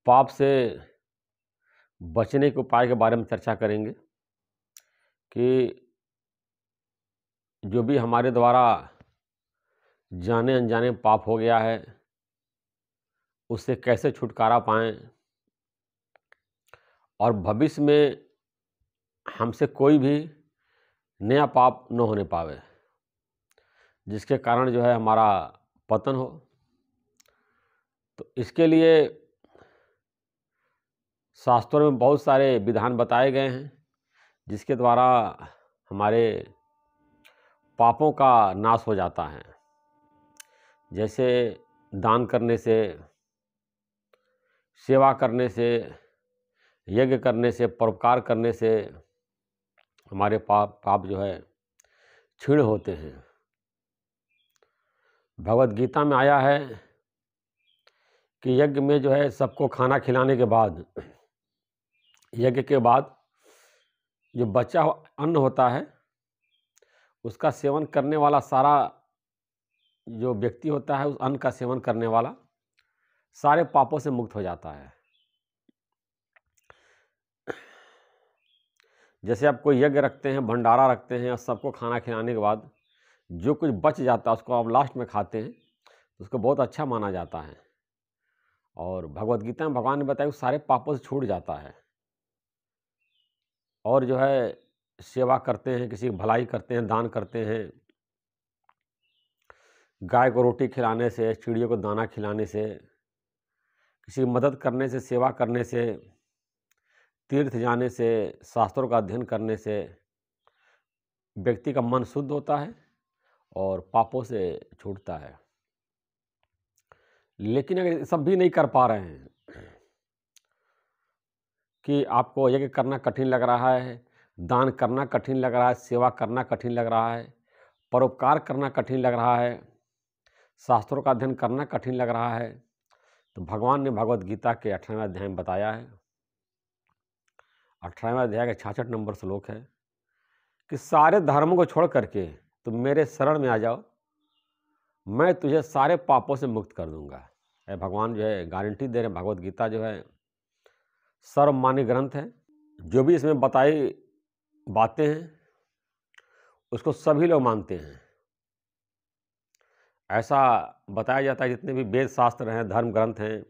पाप से बचने के उपाय के बारे में चर्चा करेंगे कि जो भी हमारे द्वारा जाने अनजाने पाप हो गया है उससे कैसे छुटकारा पाएं और भविष्य में हमसे कोई भी नया पाप न होने पावे जिसके कारण जो है हमारा पतन हो। तो इसके लिए शास्त्रों में बहुत सारे विधान बताए गए हैं जिसके द्वारा हमारे पापों का नाश हो जाता है। जैसे दान करने से, सेवा करने से, यज्ञ करने से, परोपकार करने से हमारे पाप जो है क्षीण होते हैं। भगवत गीता में आया है कि यज्ञ में जो है सबको खाना खिलाने के बाद, यज्ञ के बाद जो बचा अन्न होता है उसका सेवन करने वाला सारा जो व्यक्ति होता है उस अन्न का सेवन करने वाला सारे पापों से मुक्त हो जाता है। जैसे आप कोई यज्ञ रखते हैं, भंडारा रखते हैं और सबको खाना खिलाने के बाद जो कुछ बच जाता है उसको आप लास्ट में खाते हैं तो उसको बहुत अच्छा माना जाता है। और भगवत गीता में भगवान ने बताया कि सारे पापों से छूट जाता है। और जो है सेवा करते हैं, किसी की भलाई करते हैं, दान करते हैं, गाय को रोटी खिलाने से, चिड़ियों को दाना खिलाने से, किसी की मदद करने से, सेवा करने से, तीर्थ जाने से, शास्त्रों का अध्ययन करने से व्यक्ति का मन शुद्ध होता है और पापों से छूटता है। लेकिन अगर सब भी नहीं कर पा रहे हैं कि आपको यज्ञ करना कठिन लग रहा है, दान करना कठिन लग रहा है, सेवा करना कठिन लग रहा है, परोपकार करना कठिन लग रहा है, शास्त्रों का अध्ययन करना कठिन लग रहा है, तो भगवान ने भगवत गीता के 18वें अध्याय में बताया है, 18वें अध्याय का 66 नंबर श्लोक है कि सारे धर्मों को छोड़ करके तुम मेरे शरण में आ जाओ, मैं तुझे सारे पापों से मुक्त कर दूंगा। भगवान जो है गारंटी दे रहे हैं। भगवत गीता जो है सर्वमान्य ग्रंथ है। जो भी इसमें बताई बातें हैं उसको सभी लोग मानते हैं। ऐसा बताया जाता है जितने भी वेद शास्त्र हैं, धर्म ग्रंथ हैं,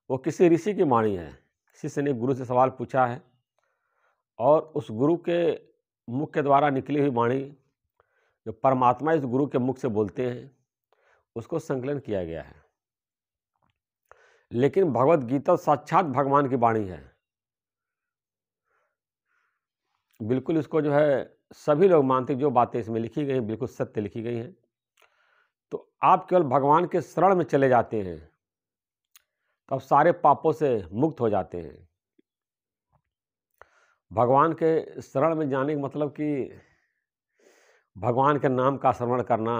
वो किसी ऋषि की वाणी है। शिष्य ने गुरु से सवाल पूछा है और उस गुरु के मुख के द्वारा निकली हुई वाणी जो परमात्मा इस गुरु के मुख से बोलते हैं उसको संकलन किया गया है। लेकिन भगवत गीता साक्षात भगवान की वाणी है। बिल्कुल इसको जो है सभी लोग मानते हैं। जो बातें इसमें लिखी गई हैं बिल्कुल सत्य लिखी गई हैं। तो आप केवल भगवान के शरण में चले जाते हैं तो आप सारे पापों से मुक्त हो जाते हैं। भगवान के शरण में जाने का मतलब कि भगवान के नाम का श्रवण करना,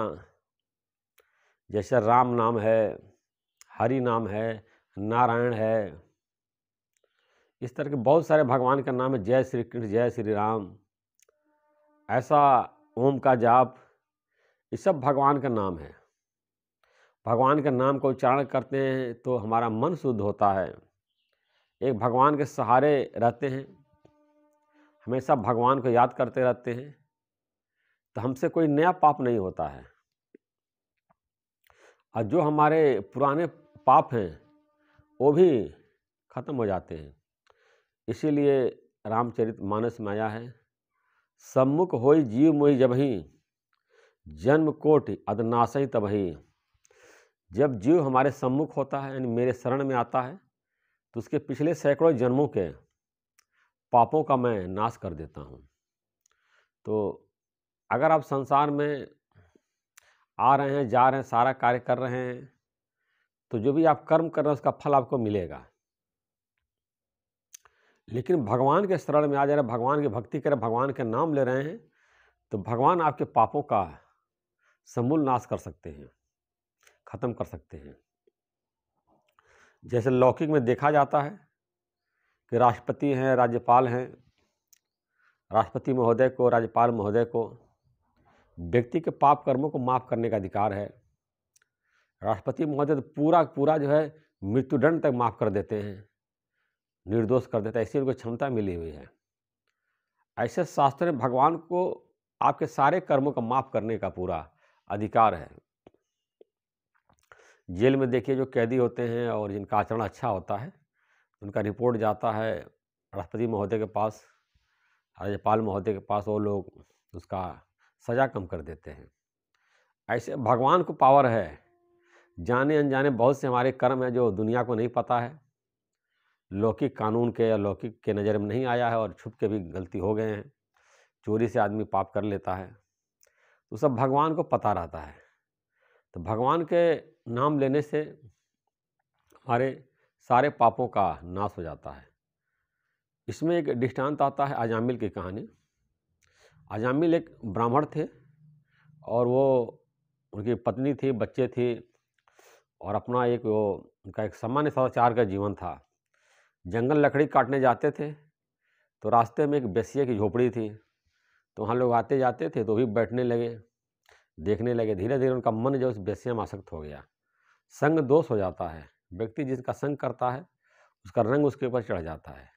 जैसे राम नाम है, हरि नाम है, नारायण है, इस तरह के बहुत सारे भगवान का नाम है। जय श्री कृष्ण, जय श्री राम, ऐसा ओम का जाप, ये सब भगवान का नाम है। भगवान के नाम का उच्चारण करते हैं तो हमारा मन शुद्ध होता है। एक भगवान के सहारे रहते हैं, हमेशा भगवान को याद करते रहते हैं तो हमसे कोई नया पाप नहीं होता है। और जो हमारे पुराने पाप हैं वो भी खत्म हो जाते हैं। इसीलिए रामचरितमानस में आया है, सम्मुख होई जीव मोहि जबहि, जन्म कोटि अदनासहि तबहि। जब जीव हमारे सम्मुख होता है यानी मेरे शरण में आता है तो उसके पिछले सैकड़ों जन्मों के पापों का मैं नाश कर देता हूँ। तो अगर आप संसार में आ रहे हैं, जा रहे हैं, सारा कार्य कर रहे हैं तो जो भी आप कर्म कर रहे हैं उसका फल आपको मिलेगा। लेकिन भगवान के शरण में आ जा रहे हैं, भगवान की भक्ति कर रहे हैं, भगवान के नाम ले रहे हैं तो भगवान आपके पापों का समूल नाश कर सकते हैं, खत्म कर सकते हैं। जैसे लौकिक में देखा जाता है कि राष्ट्रपति हैं, राज्यपाल हैं, राष्ट्रपति महोदय को, राज्यपाल महोदय को व्यक्ति के पाप कर्मों को माफ़ करने का अधिकार है। राष्ट्रपति महोदय तो पूरा जो है मृत्युदंड तक माफ़ कर देते हैं, निर्दोष कर देते हैं, ऐसी उनको क्षमता मिली हुई है। ऐसे शास्त्रों में भगवान को आपके सारे कर्मों को माफ़ करने का पूरा अधिकार है। जेल में देखिए जो कैदी होते हैं और जिनका आचरण अच्छा होता है, उनका रिपोर्ट जाता है राष्ट्रपति महोदय के पास, राज्यपाल महोदय के पास, वो लोग उसका सज़ा कम कर देते हैं। ऐसे भगवान को पावर है, जाने अनजाने बहुत से हमारे कर्म हैं जो दुनिया को नहीं पता है, लौकिक कानून के या लौकिक के नज़र में नहीं आया है और छुप के भी गलती हो गए हैं। चोरी से आदमी पाप कर लेता है, तो सब भगवान को पता रहता है। तो भगवान के नाम लेने से हमारे सारे पापों का नाश हो जाता है। इसमें एक दृष्टांत आता है अजामिल की कहानी। अजामिल एक ब्राह्मण थे और वो उनकी पत्नी थी, बच्चे थे और अपना एक वो उनका एक सामान्य सदाचार का जीवन था। जंगल लकड़ी काटने जाते थे तो रास्ते में एक बेस्या की झोपड़ी थी, तो वहाँ लोग आते जाते थे तो भी बैठने लगे, देखने लगे। धीरे धीरे उनका मन जो उस बेस्या में आसक्त हो गया। संग दोष हो जाता है, व्यक्ति जिसका संग करता है उसका रंग उसके ऊपर चढ़ जाता है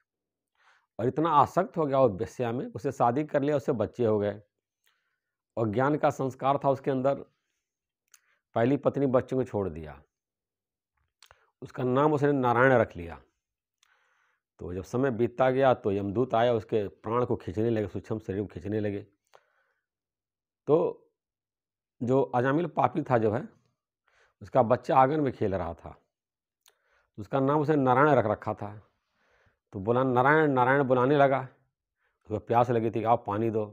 और इतना आसक्त हो गया वो बेस्या में, उससे शादी कर लिया, उससे बच्चे हो गए और ज्ञान का संस्कार था उसके अंदर। पहली पत्नी बच्चों को छोड़ दिया, उसका नाम उसने नारायण रख लिया। तो जब समय बीतता गया तो यमदूत आया, उसके प्राण को खींचने लगे, सूक्ष्म शरीर को खींचने लगे। तो जो अजामिल पापी था जो है, उसका बच्चा आंगन में खेल रहा था, उसका नाम उसने नारायण रख रखा था। तो बोला नारायण नारायण बुलाने लगा, उसको प्यास लगी थी, आओ पानी दो।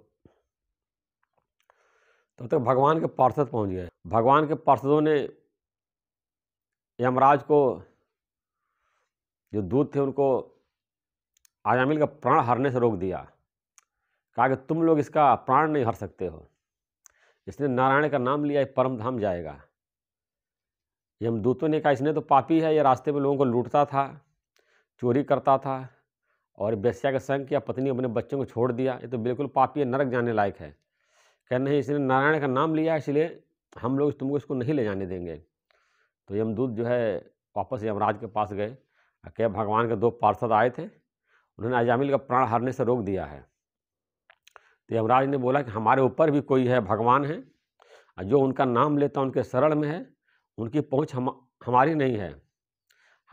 तब तक भगवान के पार्षद पहुंच गए। भगवान के पार्षदों ने यमराज को, जो दूत थे, उनको अजामिल का प्राण हरने से रोक दिया। कहा कि तुम लोग इसका प्राण नहीं हर सकते हो, इसने नारायण का नाम लिया, परम धाम जाएगा। यमदूतों ने कहा इसने तो पापी है, ये रास्ते में लोगों को लूटता था, चोरी करता था और बेश्या का संग किया, पत्नी अपने बच्चों को छोड़ दिया, ये तो बिल्कुल पापी है, नरक जाने लायक है। कह नहीं, इसने नारायण का नाम लिया इसलिए हम लोग तुमको इसको नहीं ले जाने देंगे। तो यमदूत जो है वापस यमराज के पास गए, क्या भगवान के 2 पार्षद आए थे, उन्होंने अजामिल का प्राण हरने से रोक दिया है। तो यमराज ने बोला कि हमारे ऊपर भी कोई है, भगवान है, जो उनका नाम लेता उनके शरण में है, उनकी पहुँच हमारी नहीं है।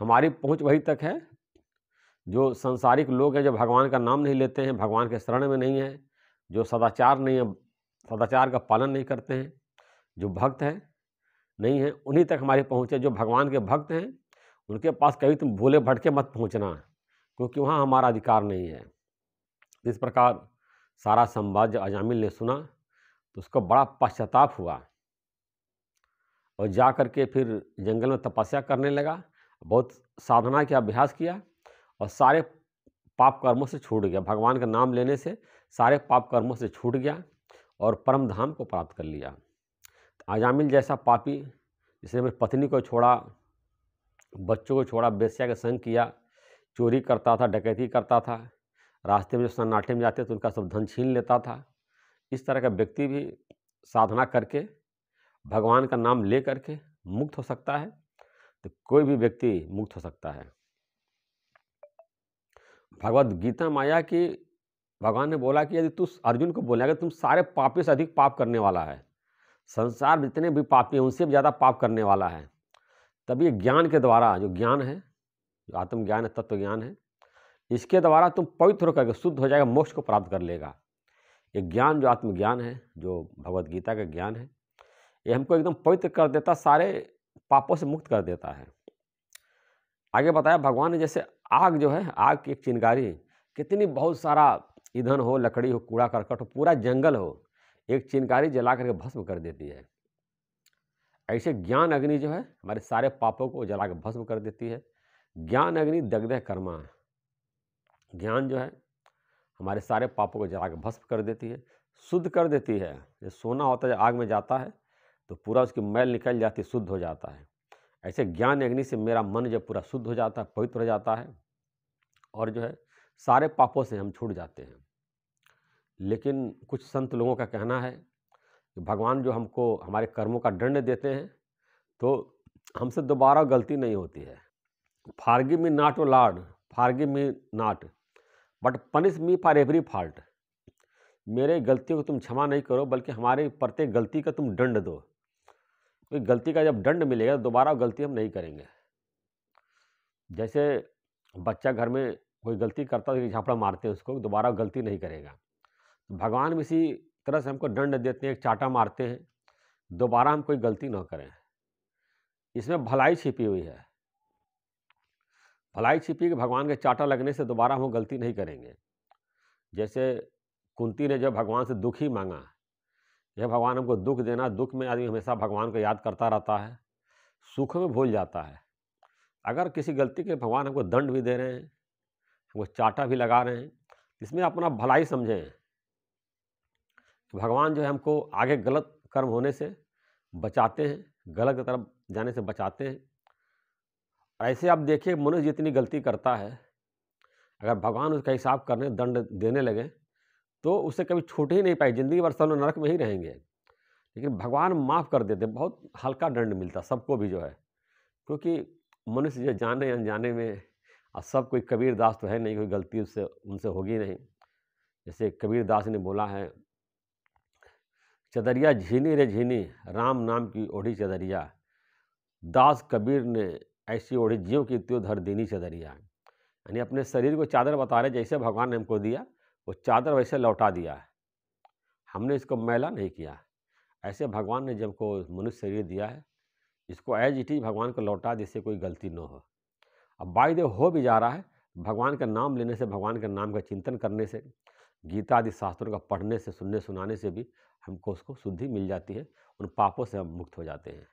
हमारी पहुँच वही तक है जो संसारिक लोग हैं, जो भगवान का नाम नहीं लेते हैं, भगवान के शरण में नहीं है, जो सदाचार नहीं है, सदाचार का पालन नहीं करते हैं, जो भक्त हैं नहीं है, उन्हीं तक हमारी पहुँच है। जो भगवान के भक्त हैं उनके पास कभी तुम भूले भटके मत पहुँचना, क्योंकि वहाँ हमारा अधिकार नहीं है। इस प्रकार सारा संवाद जब अजामिल ने सुना तो उसको बड़ा पश्चाताप हुआ और जा कर के फिर जंगल में तपस्या करने लगा, बहुत साधना के अभ्यास किया और सारे पाप कर्मों से छूट गया। भगवान का नाम लेने से सारे पाप कर्मों से छूट गया और परम धाम को प्राप्त कर लिया। अजामिल जैसा पापी, जिसने अपनी पत्नी को छोड़ा, बच्चों को छोड़ा, बेश्या का संग किया, चोरी करता था, डकैती करता था, रास्ते में जो सन्नाटे में जाते तो उनका सब धन छीन लेता था, इस तरह का व्यक्ति भी साधना करके भगवान का नाम ले करके मुक्त हो सकता है। तो कोई भी व्यक्ति मुक्त हो सकता है। भगवद गीता माया की भगवान ने बोला कि यदि तू अर्जुन को बोलेगा तुम सारे पापी से अधिक पाप करने वाला है, संसार में जितने भी पापी हैं उनसे भी ज़्यादा पाप करने वाला है, तब ये ज्ञान के द्वारा, जो ज्ञान है, जो आत्मज्ञान है, तत्व ज्ञान है, इसके द्वारा तुम पवित्र होकर के शुद्ध हो जाएगा, मोक्ष को प्राप्त कर लेगा। ये ज्ञान जो आत्मज्ञान है, जो भगवद गीता का ज्ञान है, ये हमको एकदम पवित्र कर देता, सारे पापों से मुक्त कर देता है। आगे बताया भगवान ने, जैसे आग जो है, आग की एक चिंगारी, कितनी बहुत सारा ईंधन हो, लकड़ी हो, कूड़ा करकट हो, पूरा जंगल हो, एक चिंगारी जला करके भस्म कर देती है। ऐसे ज्ञान अग्नि जो है हमारे सारे पापों को जला के भस्म कर देती है। ज्ञान अग्नि दग्धे कर्मा, ज्ञान जो है हमारे सारे पापों को जला के भस्म कर देती है, शुद्ध कर देती है। ये सोना होता है, जब आग में जाता है तो पूरा उसकी मैल निकल जाती है, शुद्ध हो जाता है। ऐसे ज्ञान अग्नि से मेरा मन जब पूरा शुद्ध हो जाता है, पवित्र हो जाता है और जो है सारे पापों से हम छूट जाते हैं। लेकिन कुछ संत लोगों का कहना है कि भगवान जो हमको हमारे कर्मों का दंड देते हैं तो हमसे दोबारा गलती नहीं होती है। Forgive me not O lord, forgive me not, but punish me for every fault. मेरे गलतियों को तुम क्षमा नहीं करो, बल्कि हमारे प्रत्येक गलती का तुम दंड दो। कोई गलती का जब दंड मिलेगा तो दोबारा गलती हम नहीं करेंगे। जैसे बच्चा घर में कोई गलती करता है तो झापड़ा मारते हैं उसको, दोबारा गलती नहीं करेगा। भगवान भी इसी तरह से हमको दंड देते हैं, एक चाटा मारते हैं, दोबारा हम कोई गलती ना करें। इसमें भलाई छिपी हुई है। भलाई छिपी कि भगवान के चाटा लगने से दोबारा हम वो गलती नहीं करेंगे। जैसे कुंती ने जब भगवान से दुख ही मांगा, यह भगवान हमको दुख देना, दुख में आदमी हमेशा भगवान को याद करता रहता है, सुख में भूल जाता है। अगर किसी गलती के भगवान हमको दंड भी दे रहे हैं, हमको चाटा भी लगा रहे हैं, इसमें अपना भलाई समझें कि भगवान जो है हमको आगे गलत कर्म होने से बचाते हैं, गलत की तरफ जाने से बचाते हैं। ऐसे आप देखिए मनुष्य जितनी गलती करता है, अगर भगवान उसका हिसाब करने दंड देने लगे तो उससे कभी छूट ही नहीं पाई, ज़िंदगी भर सब लोग नरक में ही रहेंगे। लेकिन भगवान माफ़ कर देते, बहुत हल्का दंड मिलता सबको भी जो है, क्योंकि मनुष्य जो जाने अनजाने में, सब कोई कबीर दास तो है नहीं, कोई गलती उससे उनसे होगी नहीं। जैसे कबीर दास ने बोला है, चदरिया झीनी रे झीनी, राम नाम की ओढ़ी चदरिया, दास कबीर ने ऐसी ओढ़ी ज्यों की त्यों धर दीनी चदरिया। यानी अपने शरीर को चादर बता रहे, जैसे भगवान ने हमको दिया वो चादर वैसे लौटा दिया है, हमने इसको मैला नहीं किया। ऐसे भगवान ने जब को मनुष्य शरीर दिया है, इसको एज इट इज भगवान को लौटा, जिससे कोई गलती न हो। अब बाय द हो भी जा रहा है, भगवान का नाम लेने से, भगवान के नाम का चिंतन करने से, गीता आदि शास्त्रों का पढ़ने से, सुनने सुनाने से भी हमको उसको शुद्धि मिल जाती है, उन पापों से हम मुक्त हो जाते हैं।